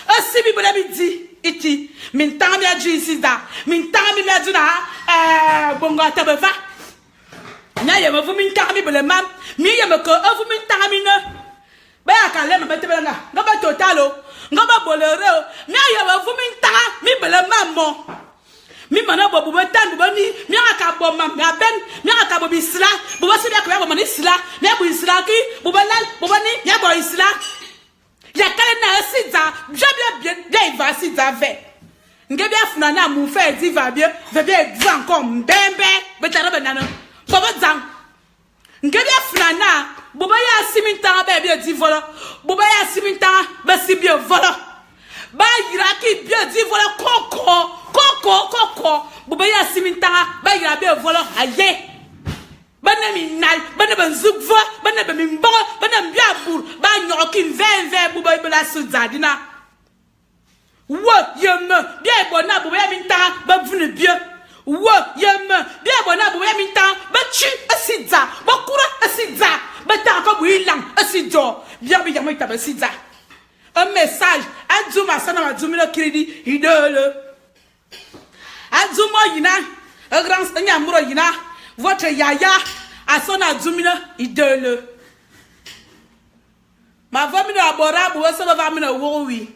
Aussi, bible dit. Iti min tami aju isida min tami mi aduna bongo atabeva nya ye mavu min tami bele mam mi ye me ko avu min tami ne ba akale me betebe nga ngaba totalo ngaba bolere mi ye mavu min tami mi bele mam mo mi mana bobu betan bu ni mi aka bo mam mi aben mi aka bo bisla bo basi bi aka bo mani isla mi bo isla ki bo balal bo bani mi bo isla. Ya kale na sida, j'aime bien, il va sida fait. N'ge bien funana mon frère dit va bien encore bembe, betara banana. Bobo zang. N'ge bien funana, boba ya siminta be bien dit voilà. Boba ya siminta be si bien voilà. Ba iraki bien dit voilà koko. Boba ya siminta ba ira bien voilà aye. Bana minal, bana banzukva, bana bimbo, bana mbiabur, ba nyokin 20 buba ibela suzadina. Wo yeme, bien bona buba minta, ba vune bien. Wo yeme, bien bona buba minta, ba chi asida, ba kura asida, ba ta ko builang asido. Bien bien moi ta asida. Un message, azuma sana mazumino kredi idole. Azuma yina, un grand seigneur muro yina. Votre yaya a son azumina idole. Ma famille abora bo so va mina wo wi.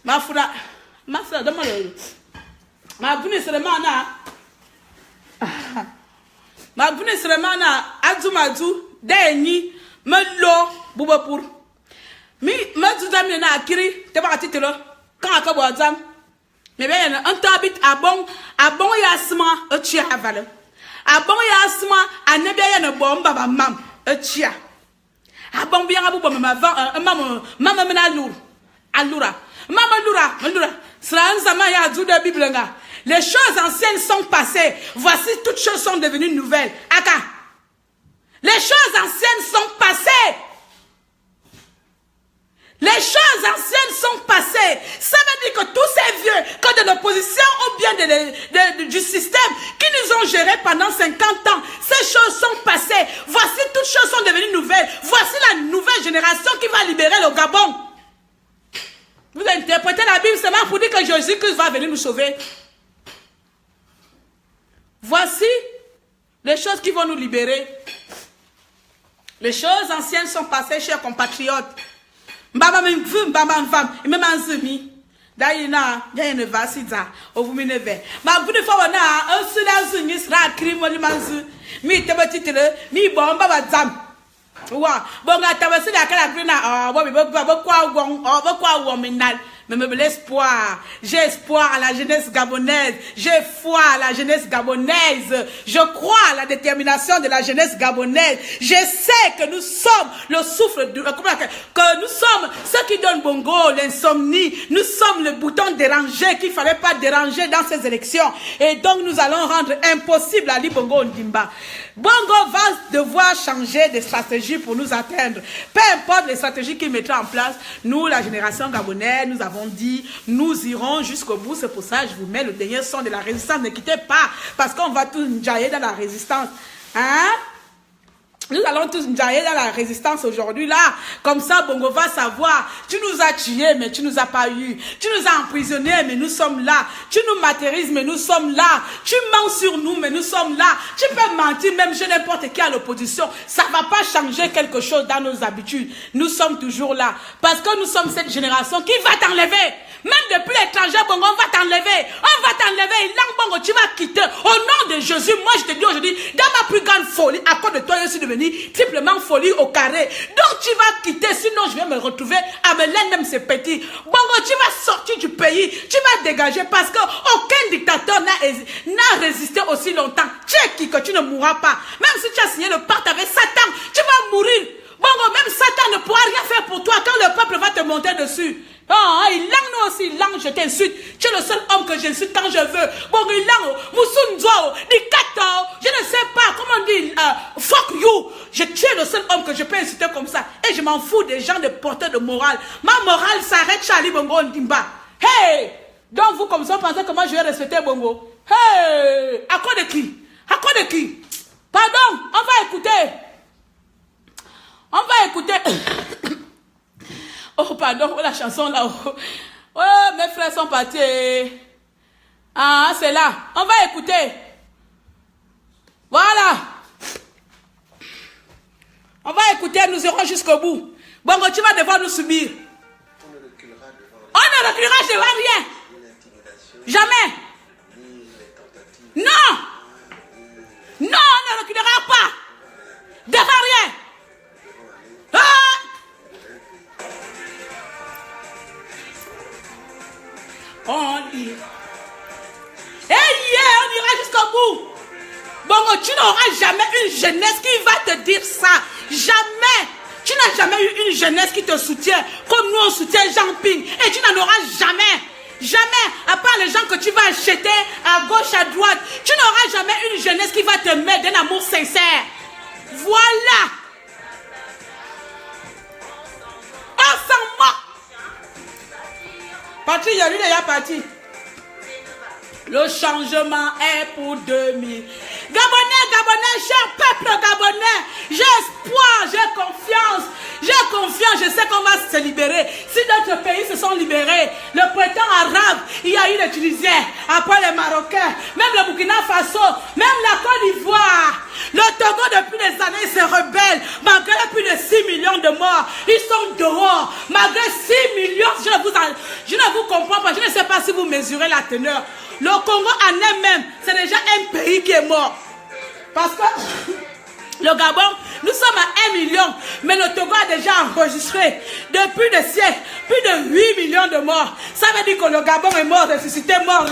Ma fura de malo. Ma vuni seremana. Ma vuni seremana azumadu denyi melo bubapur. Mi madu zamina na akiri te ba titelo kan akabo azam. Me bien un tabit abon yasma e chi avale. Abon ya asma anebia ya no bomba ba mam echia abon bien abu mama mama mena alura sera ya du de bible nga les choses anciennes sont passées voici toutes choses sont devenues nouvelles aka les choses anciennes sont passées. Les choses anciennes sont passées. Ça veut dire que tous ces vieux, que de l'opposition ou bien du système qui nous ont gérés pendant 50 ans, ces choses sont passées. Voici toutes choses sont devenues nouvelles. Voici la nouvelle génération qui va libérer le Gabon. Vous interprétez la Bible seulement pour dire que Jésus-Christ va venir nous sauver. Voici les choses qui vont nous libérer. Les choses anciennes sont passées, chers compatriotes. Mbaba mfum mbaba mfam imema nzumi dayina yene vasida ovumineve ma gudu fa na osula zunyi sra krimoli manzu mi tebetitele mi bomba bazam wa bonga tabasida kala grina bo kwa won kwa wominal. Mais l'espoir, j'ai espoir à la jeunesse gabonaise, j'ai foi à la jeunesse gabonaise, je crois à la détermination de la jeunesse gabonaise, je sais que nous sommes le souffle, que nous sommes ceux qui donnent bongo, l'insomnie, nous sommes le bouton dérangé qu'il ne fallait pas déranger dans ces élections, et donc nous allons rendre impossible Ali Bongo Ondimba. Bongo va devoir changer de stratégie pour nous atteindre. Peu importe les stratégies qu'il mettra en place, nous, la génération gabonaise, nous avons dit, nous irons jusqu'au bout. C'est pour ça que je vous mets le dernier son de la résistance. Ne quittez pas, parce qu'on va tout njailler dans la résistance. Hein? Nous allons tous aller dans la résistance aujourd'hui, là. Comme ça, Bongo va savoir. Tu nous as tués, mais tu nous as pas eu. Tu nous as emprisonnés, mais nous sommes là. Tu nous matérises, mais nous sommes là. Tu mens sur nous, mais nous sommes là. Tu peux mentir, même chez n'importe qui à l'opposition. Ça va pas changer quelque chose dans nos habitudes. Nous sommes toujours là. Parce que nous sommes cette génération qui va t'enlever. Même depuis l'étranger, Bongo, on va t'enlever. On va t'enlever. Bongo, tu vas quitter. Au nom de Jésus, moi je te dis aujourd'hui, dans ma plus grande folie, à cause de toi, je suis devenu triplement folie au carré. Donc tu vas quitter, sinon je vais me retrouver à me même ces petits. Bongo, tu vas sortir du pays. Tu vas dégager parce que aucun dictateur n'a résisté aussi longtemps. Tu es qui que tu ne mourras pas. Même si tu as signé le pacte avec Satan, tu vas mourir. Bongo, même Satan ne pourra rien faire pour toi quand le peuple va te monter dessus. Oh, il langue nous aussi, il langue, je t'insulte. Tu es le seul homme que j'insulte quand je veux. Bon, il langue, Moussounzo, Dikato, je ne sais pas comment on dit, fuck you. Tu es le seul homme que je peux insulter comme ça. Et je m'en fous des gens de porteurs de morale. Ma morale s'arrête, Charlie Bongo Ndimba. Hey! Donc vous, comme ça, pensez que moi je vais respecter Bongo. Hey! À quoi de qui? À quoi de qui? Pardon, on va écouter. On va écouter. Oh, pardon, la chanson là-haut. Oh, mes frères sont partis. Ah, c'est là. On va écouter. Voilà. On va écouter, nous irons jusqu'au bout. Bongo, tu vas devoir nous subir. On ne reculera devant rien. Jamais. Non. Non, on ne reculera pas. Devant rien. Ah. On ira. On ira jusqu'au bout. Bongo, tu n'auras jamais une jeunesse qui va te dire ça. Jamais. Tu n'as jamais eu une jeunesse qui te soutient comme nous on soutient Jean Ping. Et tu n'en auras jamais. Jamais. À part les gens que tu vas acheter à gauche, à droite. Tu n'auras jamais une jeunesse qui va te mettre d'un amour sincère. Voilà. On s'en moque. Patrick, il y a lui déjà parti. Le changement est pour 2000. Gabonais, cher peuple gabonais, j'ai espoir, j'ai confiance. J'ai confiance, je sais qu'on va se libérer. Si d'autres pays se sont libérés, le printemps arabe, il y a eu les Tunisiens, après les Marocains, même le Burkina Faso, même la Côte d'Ivoire. Le Togo, depuis des années, se rebelle. Malgré plus de 6 millions de morts, ils sont dehors. Malgré 6 millions, je ne vous comprends pas. Je ne sais pas si vous mesurez la teneur. Le Congo en elle-même, c'est déjà un pays qui est mort. Parce que le Gabon, nous sommes à 1 million. Mais le Togo a déjà enregistré, depuis des siècles, plus de 8 millions de morts. Ça veut dire que le Gabon est mort, ressuscité mort,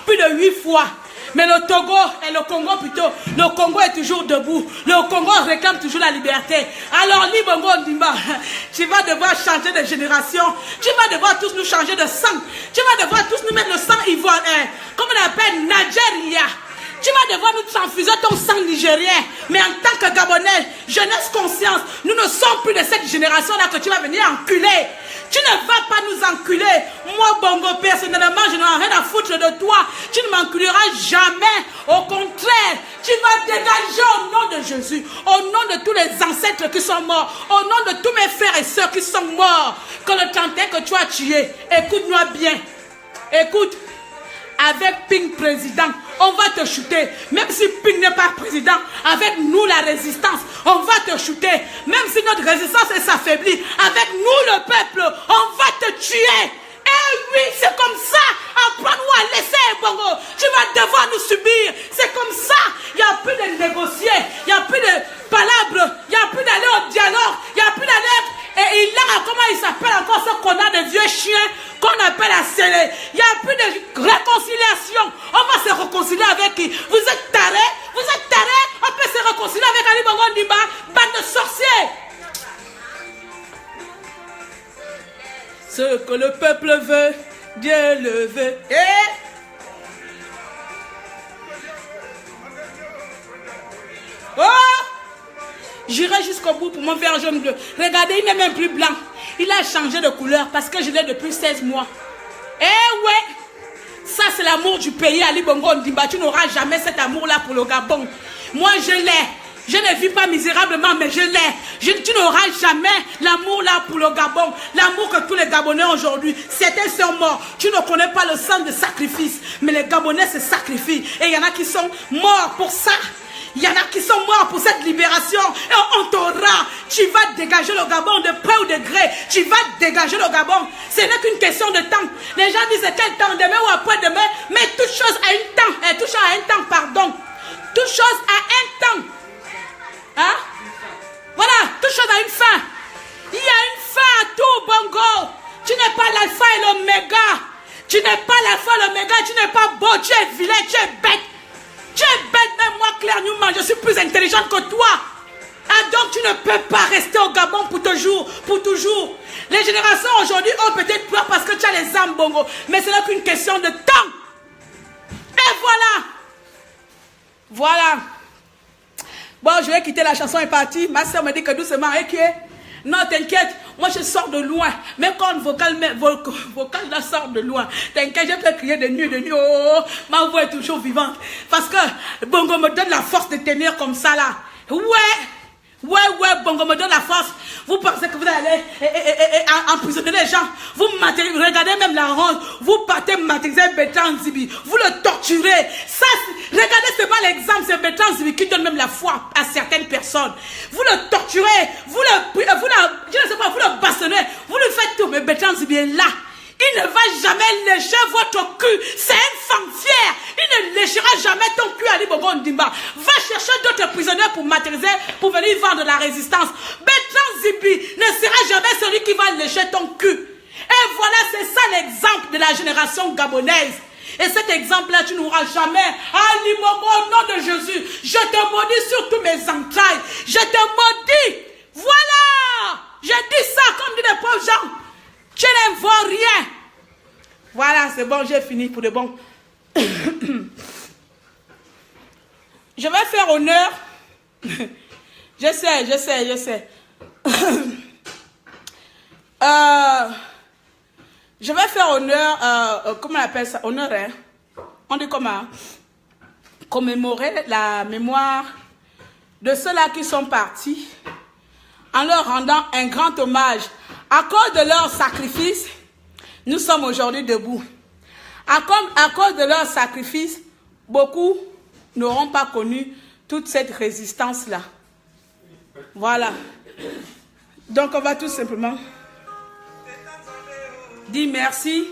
plus de 8 fois. Mais le Togo et le Congo plutôt, le Congo est toujours debout. Le Congo réclame toujours la liberté. Alors, Libongo Ndimba, tu vas devoir changer de génération. Tu vas devoir tous nous changer de sang. Tu vas devoir tous nous mettre le sang ivoirien. Comme on appelle Nigeria. Tu vas devoir nous transfuser ton sang nigérien. Mais en tant que Gabonais, jeunesse conscience, nous ne sommes plus de cette génération-là que tu vas venir enculer. Tu ne vas pas nous enculer. Moi, Bongo, personnellement, je n'ai rien à foutre de toi. Tu ne m'enculeras jamais. Au contraire, tu vas dégager au nom de Jésus. Au nom de tous les ancêtres qui sont morts. Au nom de tous mes frères et sœurs qui sont morts. Que le 31 que tu as tué, écoute-moi bien. Écoute. Avec Ping président, on va te shooter. Même si Ping n'est pas président, avec nous la résistance, on va te shooter. Même si notre résistance s'affaiblit, avec nous le peuple, on va te tuer. Eh oui, c'est comme ça. Apprends-nous à laisser, Bongo. Tu vas devoir nous subir. C'est comme ça. Il n'y a plus de négocier. Il n'y a plus de palabres. Il n'y a plus d'aller au dialogue. Il n'y a plus d'aller. Et il a, comment il s'appelle encore ce connard de vieux chien qu'on appelle à sceller. Il n'y a plus de réconciliation. On va se réconcilier avec qui? Vous êtes tarés? Vous êtes tarés? On peut se réconcilier avec Ali Bongo Ndimba, bande de sorciers. Ce que le peuple veut, Dieu le veut. Oh! J'irai jusqu'au bout pour mon verre jaune bleu. Regardez, il n'est même plus blanc. Il a changé de couleur parce que je l'ai depuis 16 mois. Eh ouais! Ça, c'est l'amour du pays, Ali Bongo Ndimba. Tu n'auras jamais cet amour-là pour le Gabon. Moi, je l'ai. Je ne vis pas misérablement, mais je l'ai. Tu n'auras jamais l'amour là pour le Gabon. L'amour que tous les Gabonais aujourd'hui, certains sont morts. Tu ne connais pas le sens de sacrifice. Mais les Gabonais se sacrifient. Et il y en a qui sont morts pour ça. Il y en a qui sont morts pour cette libération. Et on t'aura. Tu vas dégager le Gabon de près ou de gré. Tu vas dégager le Gabon. Ce n'est qu'une question de temps. Les gens disent quel temps, demain ou après-demain. Mais toute chose a un temps. Toute chose a un temps, pardon. Toute chose a un temps. Hein? Voilà, toute chose a une fin. Il y a une fin à tout, Bongo. Tu n'es pas l'alpha et l'oméga. Tu n'es pas l'alpha et l'oméga. Tu n'es pas beau, tu es vilain, tu es bête. Tu es bête, même moi, Claire Newman, je suis plus intelligente que toi. Ah, donc tu ne peux pas rester au Gabon pour toujours, pour toujours. Les générations aujourd'hui ont peut-être peur parce que tu as les âmes, Bongo. Mais ce n'est qu'une question de temps. Et voilà. Voilà. Bon, je vais quitter, la chanson est partie. Ma soeur me dit que doucement, ok. Non, t'inquiète, moi je sors de loin. Même quand vocal là sort de loin. T'inquiète, je peux crier de nuit. Oh, ma voix est toujours vivante. Parce que Bongo me donne la force de tenir comme ça là. Ouais, Bongo me donne la force. Vous pensez que vous allez emprisonner les gens. Vous regardez même la ronde. Vous partez martyriser Bertrand Zibi. Vous le torturez. Ça, regardez, c'est pas l'exemple. C'est Bertrand Zibi qui donne même la foi à certaines personnes. Vous le torturez. Vous le bastonnez. Vous le faites tout. Mais Bertrand Zibi est là. Il ne va jamais lécher votre cul. C'est une femme fière. Il ne léchera jamais ton cul, Ali Bongo Ondimba. Va chercher d'autres prisonniers pour maîtriser, pour venir vendre de la résistance. Bertrand Zibi ne sera jamais celui qui va lécher ton cul. Et voilà, c'est ça l'exemple de la génération gabonaise. Et cet exemple-là, tu n'auras jamais. Ali Bongo, au nom de Jésus, je te maudis sur tous mes entrailles. Je te maudis. Voilà. Je dis ça comme dit les pauvres gens. Tu ne vaux rien. Voilà, c'est bon, j'ai fini pour de bon. Je vais faire honneur. Je sais. Je vais faire honneur, comment on appelle ça? Honneur, hein? On dit comment? Commémorer la mémoire de ceux-là qui sont partis en leur rendant un grand hommage. À cause de leur sacrifice, nous sommes aujourd'hui debout. À cause de leur sacrifice, beaucoup n'auront pas connu toute cette résistance-là. Voilà. Donc on va tout simplement dire merci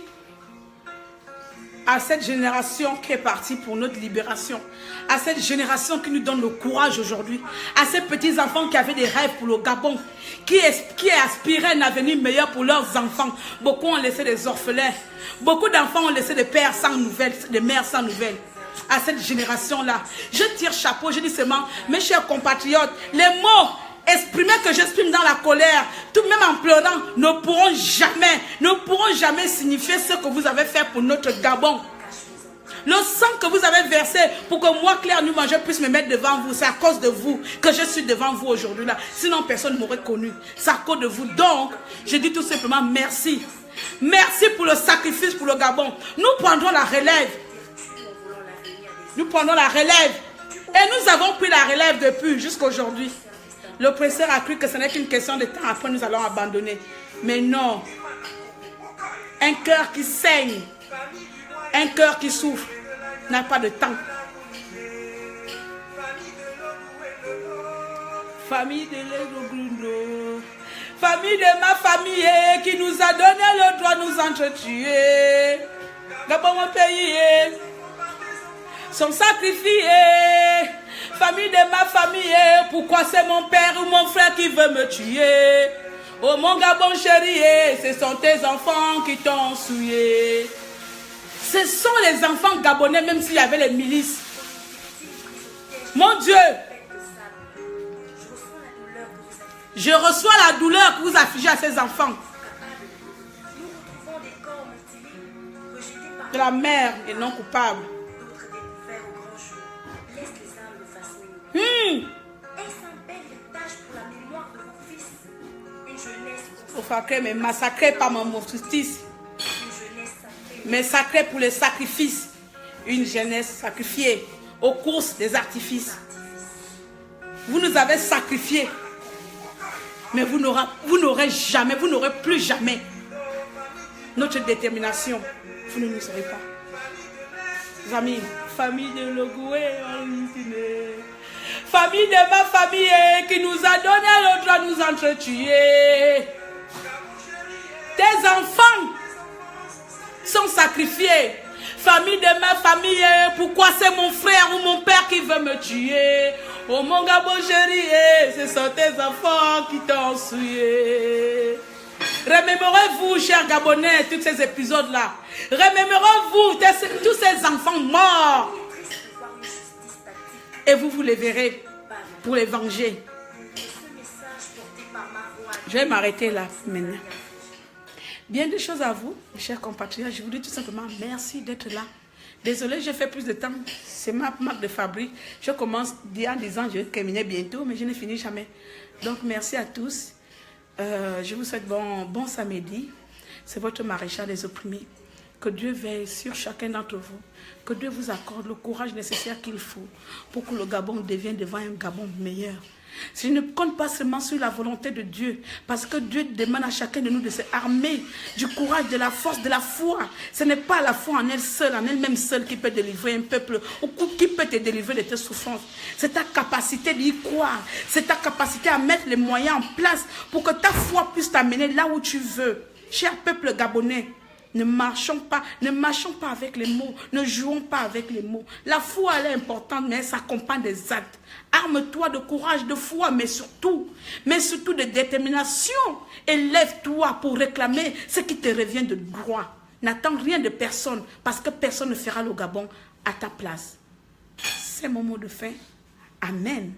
à cette génération qui est partie pour notre libération, à cette génération qui nous donne le courage aujourd'hui, à ces petits-enfants qui avaient des rêves pour le Gabon, qui aspiraient un avenir meilleur pour leurs enfants. Beaucoup ont laissé des orphelins, beaucoup d'enfants ont laissé des pères sans nouvelles, des mères sans nouvelles. À cette génération-là, je tire chapeau, je dis seulement, mes chers compatriotes, les mots exprimés que j'exprime dans la colère, tout même en pleurant, ne pourront jamais signifier ce que vous avez fait pour notre Gabon. Le sang que vous avez versé pour que moi, Claire Newman, je puisse me mettre devant vous, c'est à cause de vous que je suis devant vous aujourd'hui là. Sinon, personne ne m'aurait connu. C'est à cause de vous. Donc, je dis tout simplement merci. Merci pour le sacrifice pour le Gabon. Nous prendrons la relève. Nous prendrons la relève. Et nous avons pris la relève depuis jusqu'à aujourd'hui. L'oppresseur a cru que ce n'est qu'une question de temps. Après, nous allons abandonner. Mais non. Un cœur qui saigne, un cœur qui souffre, n'a pas de temps. Famille de l'Egoglundo, famille de ma famille qui nous a donné le droit de nous entretuer. Gabon, mon pays, sont sacrifiés. Famille de ma famille, pourquoi c'est mon père ou mon frère qui veut me tuer? Oh mon Gabon chéri, ce sont tes enfants qui t'ont souillé. Ce sont les enfants gabonais, même s'il y avait les milices. Mon Dieu, je reçois la douleur que vous affligez à ces enfants. De la mère et non coupable. Mais massacré par mon justice, mais sacré pour les sacrifices, une jeunesse sacrifiée aux courses des artifices. Vous nous avez sacrifiés. Mais vous n'aurez jamais, vous n'aurez plus jamais notre détermination. Vous ne nous savez pas. Les amis, famille de Logoué, famille de ma famille qui nous a donné le droit de nous entretuer. Tes enfants sont sacrifiés. Famille de ma famille, pourquoi c'est mon frère ou mon père qui veut me tuer? Oh mon gabo chéri, ce sont tes enfants qui t'ont souillé. Remémorez-vous, chers Gabonais, tous ces épisodes-là. Remémorez-vous tous ces enfants morts. Et vous les verrez pour les venger. Je vais m'arrêter là maintenant. Bien des choses à vous, mes chers compatriotes. Je vous dis tout simplement merci d'être là. Désolé, j'ai fait plus de temps. C'est ma marque de fabrique. Je commence en disant que je vais terminer bientôt, mais je ne finis jamais. Donc, merci à tous. Je vous souhaite bon samedi. C'est votre maréchal des opprimés. Que Dieu veille sur chacun d'entre vous. Que Dieu vous accorde le courage nécessaire qu'il faut pour que le Gabon devienne devant un Gabon meilleur. Je ne compte pas seulement sur la volonté de Dieu, parce que Dieu demande à chacun de nous de se armer du courage, de la force, de la foi. Ce n'est pas la foi en elle seule, en elle-même seule qui peut délivrer un peuple ou qui peut te délivrer de tes souffrances. C'est ta capacité d'y croire, c'est ta capacité à mettre les moyens en place pour que ta foi puisse t'amener là où tu veux. Cher peuple gabonais, ne marchons pas avec les mots, ne jouons pas avec les mots. La foi, elle est importante, mais elle s'accompagne des actes. Arme-toi de courage, de foi, mais surtout de détermination. Et lève-toi pour réclamer ce qui te revient de droit. N'attends rien de personne, parce que personne ne fera le Gabon à ta place. C'est mon mot de fin. Amen.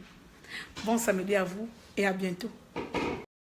Bon samedi à vous et à bientôt.